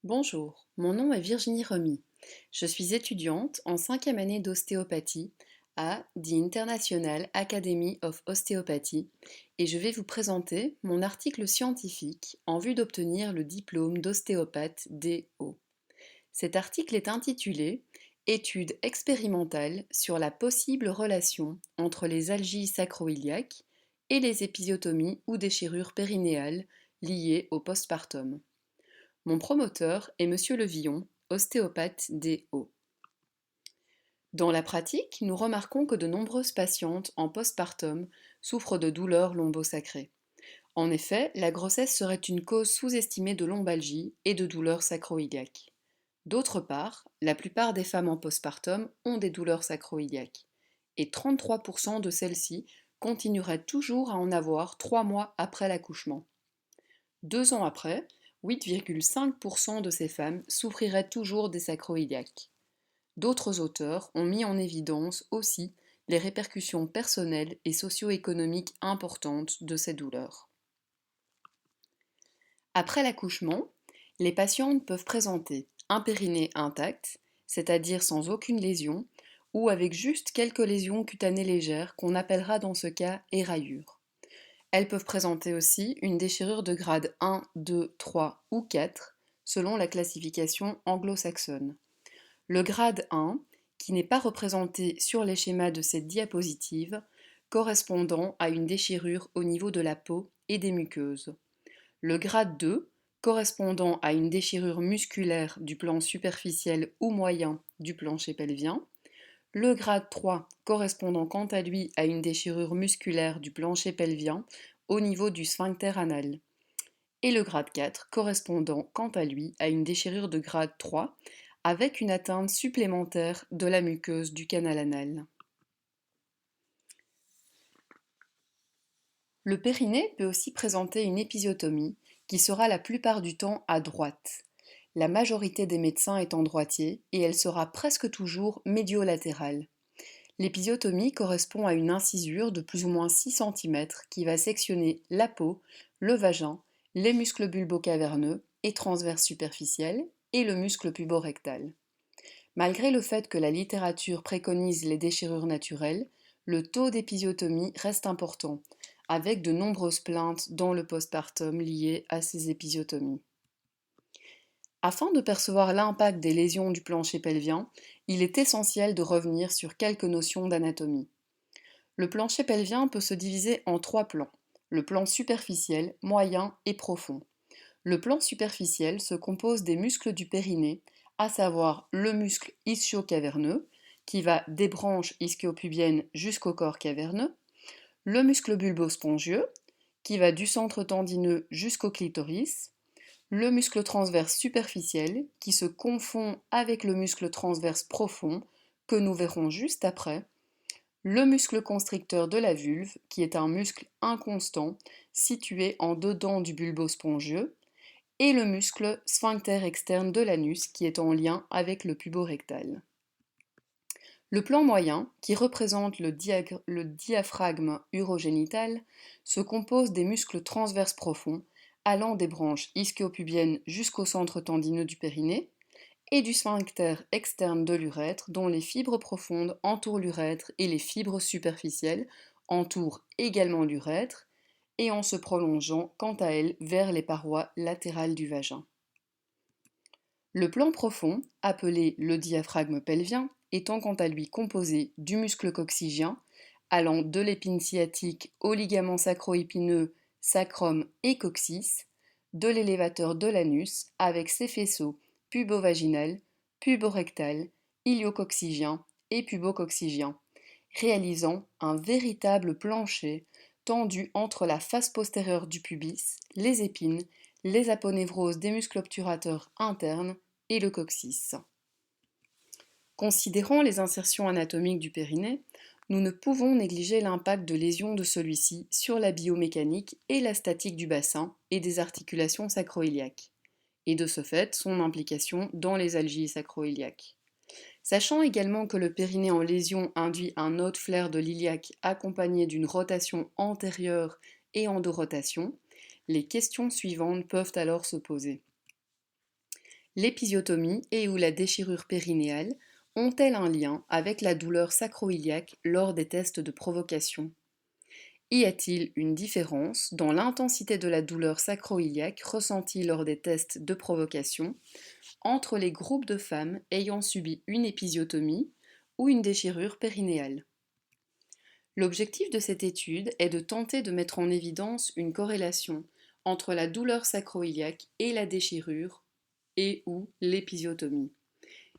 Bonjour, mon nom est Virginie Remy. Je suis étudiante en cinquième année d'ostéopathie à The International Academy of Osteopathy et je vais vous présenter mon article scientifique en vue d'obtenir le diplôme d'ostéopathe DO. Cet article est intitulé Étude expérimentale sur la possible relation entre les algies sacro-iliaques et les épisiotomies ou déchirures périnéales liées au postpartum. Mon promoteur est Monsieur Levillon, ostéopathe DO. Dans la pratique, nous remarquons que de nombreuses patientes en postpartum souffrent de douleurs lombosacrées. En effet, la grossesse serait une cause sous-estimée de lombalgie et de douleurs sacro-iliaques. D'autre part, la plupart des femmes en postpartum ont des douleurs sacro-iliaques, et 33% de celles-ci continueraient toujours à en avoir 3 mois après l'accouchement. 2 ans après, 8,5% de ces femmes souffriraient toujours des sacro-iliaques. D'autres auteurs ont mis en évidence aussi les répercussions personnelles et socio-économiques importantes de ces douleurs. Après l'accouchement, les patientes peuvent présenter un périnée intact, c'est-à-dire sans aucune lésion, ou avec juste quelques lésions cutanées légères qu'on appellera dans ce cas éraillures. Elles peuvent présenter aussi une déchirure de grade 1, 2, 3 ou 4, selon la classification anglo-saxonne. Le grade 1, qui n'est pas représenté sur les schémas de cette diapositive, correspondant à une déchirure au niveau de la peau et des muqueuses. Le grade 2, correspondant à une déchirure musculaire du plan superficiel ou moyen du plancher pelvien. Le grade 3 correspondant quant à lui à une déchirure musculaire du plancher pelvien au niveau du sphincter anal. Et le grade 4 correspondant quant à lui à une déchirure de grade 3 avec une atteinte supplémentaire de la muqueuse du canal anal. Le périnée peut aussi présenter une épisiotomie qui sera la plupart du temps à droite. La majorité des médecins étant droitiers et elle sera presque toujours médio-latérale. L'épisiotomie correspond à une incisure de plus ou moins 6 cm qui va sectionner la peau, le vagin, les muscles bulbo-caverneux et transverses superficiels et le muscle puborectal. Malgré le fait que la littérature préconise les déchirures naturelles, le taux d'épisiotomie reste important, avec de nombreuses plaintes dans le postpartum liées à ces épisiotomies. Afin de percevoir l'impact des lésions du plancher pelvien, il est essentiel de revenir sur quelques notions d'anatomie. Le plancher pelvien peut se diviser en 3 plans, le plan superficiel, moyen et profond. Le plan superficiel se compose des muscles du périnée, à savoir le muscle ischio-caverneux, qui va des branches ischio-pubiennes jusqu'au corps caverneux, le muscle bulbo-spongieux, qui va du centre tendineux jusqu'au clitoris, le muscle transverse superficiel, qui se confond avec le muscle transverse profond, que nous verrons juste après, le muscle constricteur de la vulve, qui est un muscle inconstant situé en dedans du bulbo spongieux, et le muscle sphincter externe de l'anus, qui est en lien avec le puborectal. Le plan moyen, qui représente le diaphragme urogénital, se compose des muscles transverses profonds, allant des branches ischio-pubiennes jusqu'au centre tendineux du périnée, et du sphincter externe de l'urètre, dont les fibres profondes entourent l'urètre et les fibres superficielles entourent également l'urètre, et en se prolongeant quant à elles vers les parois latérales du vagin. Le plan profond, appelé le diaphragme pelvien, étant quant à lui composé du muscle coccygien, allant de l'épine sciatique au ligament sacro-épineux, sacrum et coccyx, de l'élévateur de l'anus avec ses faisceaux pubovaginal, puborectal, iliococcygien et pubococcygien, réalisant un véritable plancher tendu entre la face postérieure du pubis, les épines, les aponevroses des muscles obturateurs internes et le coccyx. Considérant les insertions anatomiques du périnée, nous ne pouvons négliger l'impact de lésions de celui-ci sur la biomécanique et la statique du bassin et des articulations sacro-iliaques, et de ce fait son implication dans les algies sacro-iliaques. Sachant également que le périnée en lésion induit un node flair de l'iliaque accompagné d'une rotation antérieure et endorotation, les questions suivantes peuvent alors se poser. L'épisiotomie et ou la déchirure périnéale ont-elles un lien avec la douleur sacro-iliaque lors des tests de provocation? Y a-t-il une différence dans l'intensité de la douleur sacro-iliaque ressentie lors des tests de provocation entre les groupes de femmes ayant subi une épisiotomie ou une déchirure périnéale? L'objectif de cette étude est de tenter de mettre en évidence une corrélation entre la douleur sacro-iliaque et la déchirure et ou l'épisiotomie.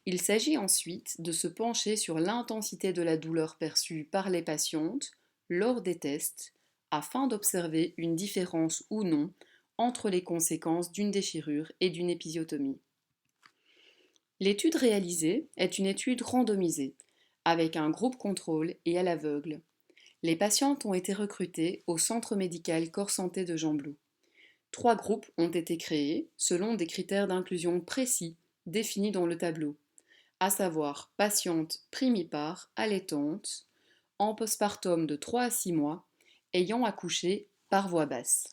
Il s'agit ensuite de se pencher sur l'intensité de la douleur perçue par les patientes lors des tests afin d'observer une différence ou non entre les conséquences d'une déchirure et d'une épisiotomie. L'étude réalisée est une étude randomisée, avec un groupe contrôle et à l'aveugle. Les patientes ont été recrutées au Centre médical Corps Santé de Gembloux. 3 groupes ont été créés selon des critères d'inclusion précis définis dans le tableau, à savoir patientes primipares, allaitantes, en postpartum de 3 à 6 mois, ayant accouché par voie basse.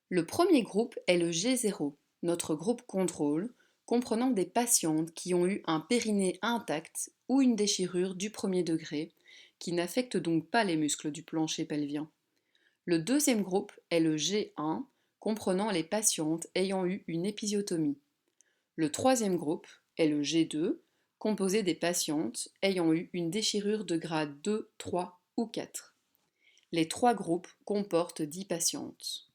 Le premier groupe est le G0, notre groupe contrôle, comprenant des patientes qui ont eu un périnée intact ou une déchirure du premier degré, qui n'affecte donc pas les muscles du plancher pelvien. Le deuxième groupe est le G1, comprenant les patientes ayant eu une épisiotomie. Le troisième groupe est le G2, composé des patientes ayant eu une déchirure de grade 2, 3 ou 4. Les 3 groupes comportent 10 patientes.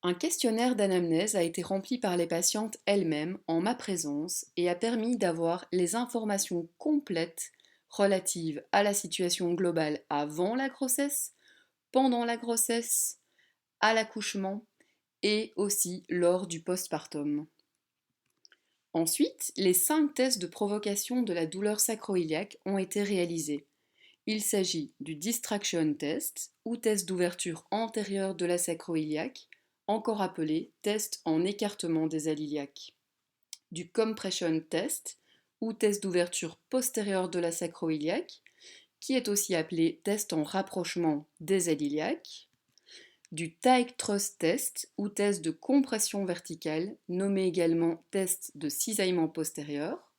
Un questionnaire d'anamnèse a été rempli par les patientes elles-mêmes en ma présence et a permis d'avoir les informations complètes relatives à la situation globale avant la grossesse, pendant la grossesse, à l'accouchement et aussi lors du postpartum. Ensuite, les 5 tests de provocation de la douleur sacro-iliaque ont été réalisés. Il s'agit du distraction test ou test d'ouverture antérieure de la sacro-iliaque, encore appelé test en écartement des ailes iliaques, du compression test ou test d'ouverture postérieure de la sacro-iliaque, qui est aussi appelé test en rapprochement des ailes iliaques, du tight thrust test ou test de compression verticale, nommé également test de cisaillement postérieur,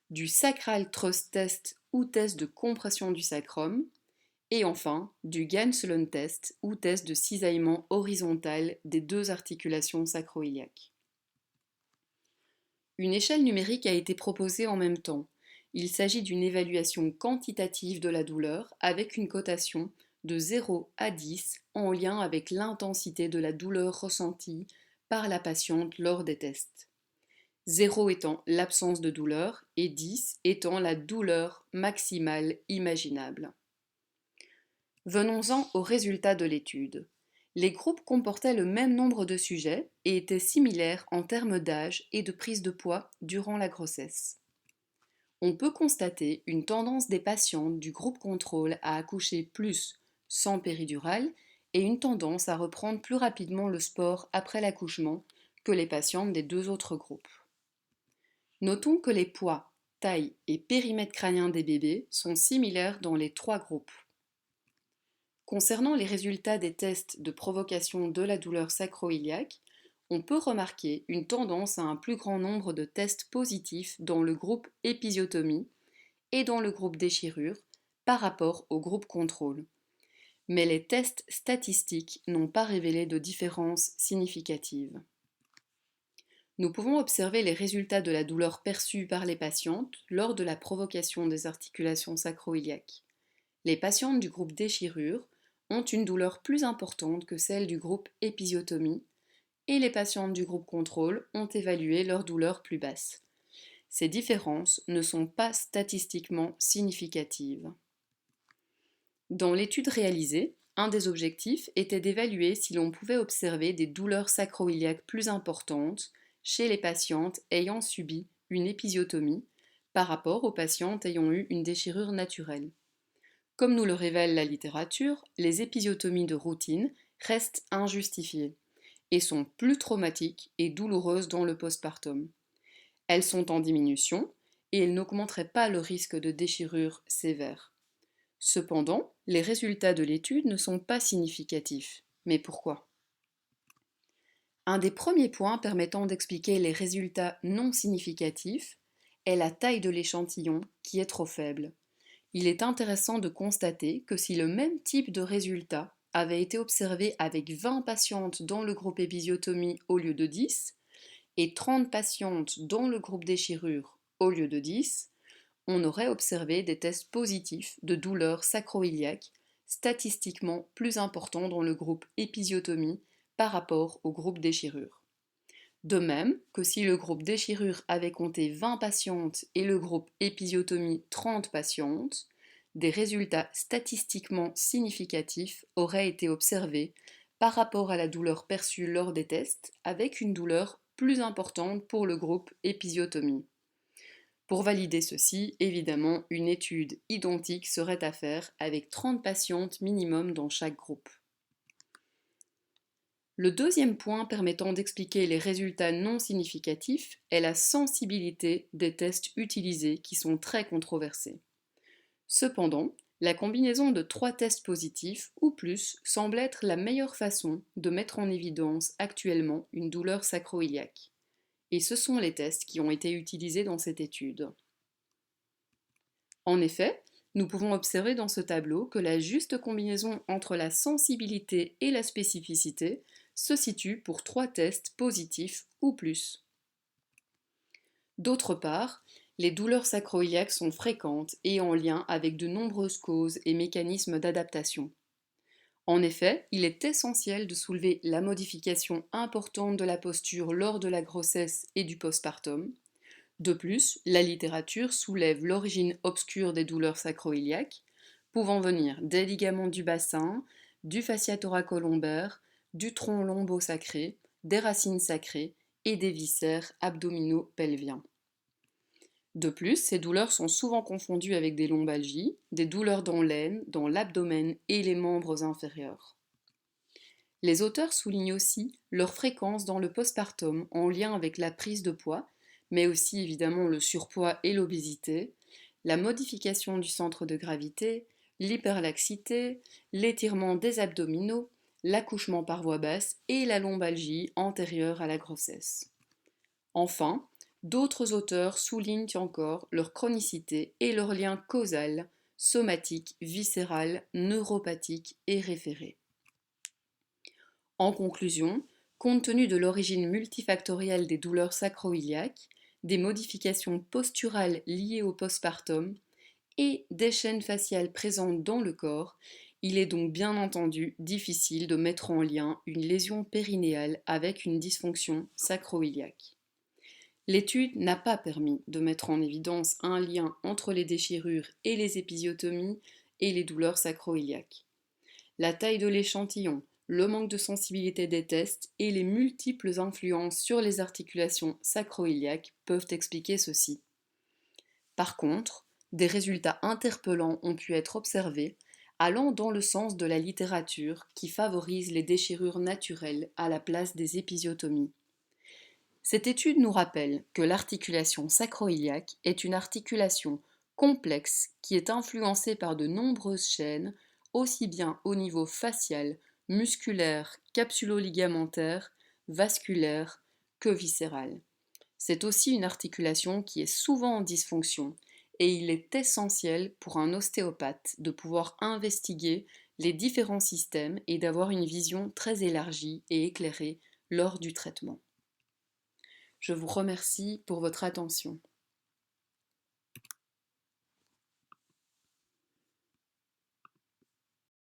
du sacral thrust test ou test de compression du sacrum, et enfin du Ganselon test ou test de cisaillement horizontal des 2 articulations sacro-iliaques. Une échelle numérique a été proposée en même temps. Il s'agit d'une évaluation quantitative de la douleur avec une cotation de 0 à 10 en lien avec l'intensité de la douleur ressentie par la patiente lors des tests. 0 étant l'absence de douleur et 10 étant la douleur maximale imaginable. Venons-en aux résultats de l'étude. Les groupes comportaient le même nombre de sujets et étaient similaires en termes d'âge et de prise de poids durant la grossesse. On peut constater une tendance des patientes du groupe contrôle à accoucher plus sans péridurale et une tendance à reprendre plus rapidement le sport après l'accouchement que les patientes des 2 autres groupes. Notons que les poids, taille et périmètre crânien des bébés sont similaires dans les 3 groupes. Concernant les résultats des tests de provocation de la douleur sacro-iliaque, on peut remarquer une tendance à un plus grand nombre de tests positifs dans le groupe épisiotomie et dans le groupe déchirure par rapport au groupe contrôle. Mais les tests statistiques n'ont pas révélé de différence significative. Nous pouvons observer les résultats de la douleur perçue par les patientes lors de la provocation des articulations sacro-iliaques. Les patientes du groupe déchirure ont une douleur plus importante que celle du groupe épisiotomie et les patientes du groupe contrôle ont évalué leur douleur plus basse. Ces différences ne sont pas statistiquement significatives. Dans l'étude réalisée, un des objectifs était d'évaluer si l'on pouvait observer des douleurs sacro-iliaques plus importantes chez les patientes ayant subi une épisiotomie par rapport aux patientes ayant eu une déchirure naturelle. Comme nous le révèle la littérature, les épisiotomies de routine restent injustifiées et sont plus traumatiques et douloureuses dans le postpartum. Elles sont en diminution et elles n'augmenteraient pas le risque de déchirure sévère. Cependant, les résultats de l'étude ne sont pas significatifs. Mais pourquoi? Un des premiers points permettant d'expliquer les résultats non significatifs est la taille de l'échantillon qui est trop faible. Il est intéressant de constater que si le même type de résultat avait été observé avec 20 patientes dans le groupe épisiotomie au lieu de 10 et 30 patientes dans le groupe déchirure au lieu de 10, on aurait observé des tests positifs de douleur sacro-iliaque statistiquement plus importants dans le groupe épisiotomie par rapport au groupe déchirure. De même que si le groupe déchirure avait compté 20 patientes et le groupe épisiotomie 30 patientes, des résultats statistiquement significatifs auraient été observés par rapport à la douleur perçue lors des tests, avec une douleur plus importante pour le groupe épisiotomie. Pour valider ceci, évidemment, une étude identique serait à faire avec 30 patientes minimum dans chaque groupe. Le deuxième point permettant d'expliquer les résultats non significatifs est la sensibilité des tests utilisés qui sont très controversés. Cependant, la combinaison de 3 tests positifs ou plus semble être la meilleure façon de mettre en évidence actuellement une douleur sacro-iliaque. Et ce sont les tests qui ont été utilisés dans cette étude. En effet, nous pouvons observer dans ce tableau que la juste combinaison entre la sensibilité et la spécificité se situe pour 3 tests positifs ou plus. D'autre part, les douleurs sacro-iliaques sont fréquentes et en lien avec de nombreuses causes et mécanismes d'adaptation. En effet, il est essentiel de soulever la modification importante de la posture lors de la grossesse et du postpartum. De plus, la littérature soulève l'origine obscure des douleurs sacro-iliaques, pouvant venir des ligaments du bassin, du fascia thoracolombaire, du tronc lombo-sacré, des racines sacrées et des viscères abdominaux-pelviens. De plus, ces douleurs sont souvent confondues avec des lombalgies, des douleurs dans l'aine, dans l'abdomen et les membres inférieurs. Les auteurs soulignent aussi leur fréquence dans le postpartum en lien avec la prise de poids, mais aussi évidemment le surpoids et l'obésité, la modification du centre de gravité, l'hyperlaxité, l'étirement des abdominaux, l'accouchement par voie basse et la lombalgie antérieure à la grossesse. Enfin, d'autres auteurs soulignent encore leur chronicité et leur lien causal, somatique, viscéral, neuropathique et référé. En conclusion, compte tenu de l'origine multifactorielle des douleurs sacro-iliaques, des modifications posturales liées au postpartum et des chaînes faciales présentes dans le corps, il est donc bien entendu difficile de mettre en lien une lésion périnéale avec une dysfonction sacro-iliaque. L'étude n'a pas permis de mettre en évidence un lien entre les déchirures et les épisiotomies et les douleurs sacro-iliaques. La taille de l'échantillon, le manque de sensibilité des tests et les multiples influences sur les articulations sacro-iliaques peuvent expliquer ceci. Par contre, des résultats interpellants ont pu être observés, allant dans le sens de la littérature qui favorise les déchirures naturelles à la place des épisiotomies. Cette étude nous rappelle que l'articulation sacro-iliaque est une articulation complexe qui est influencée par de nombreuses chaînes, aussi bien au niveau facial, musculaire, capsulo-ligamentaire, vasculaire que viscéral. C'est aussi une articulation qui est souvent en dysfonction et il est essentiel pour un ostéopathe de pouvoir investiguer les différents systèmes et d'avoir une vision très élargie et éclairée lors du traitement. Je vous remercie pour votre attention.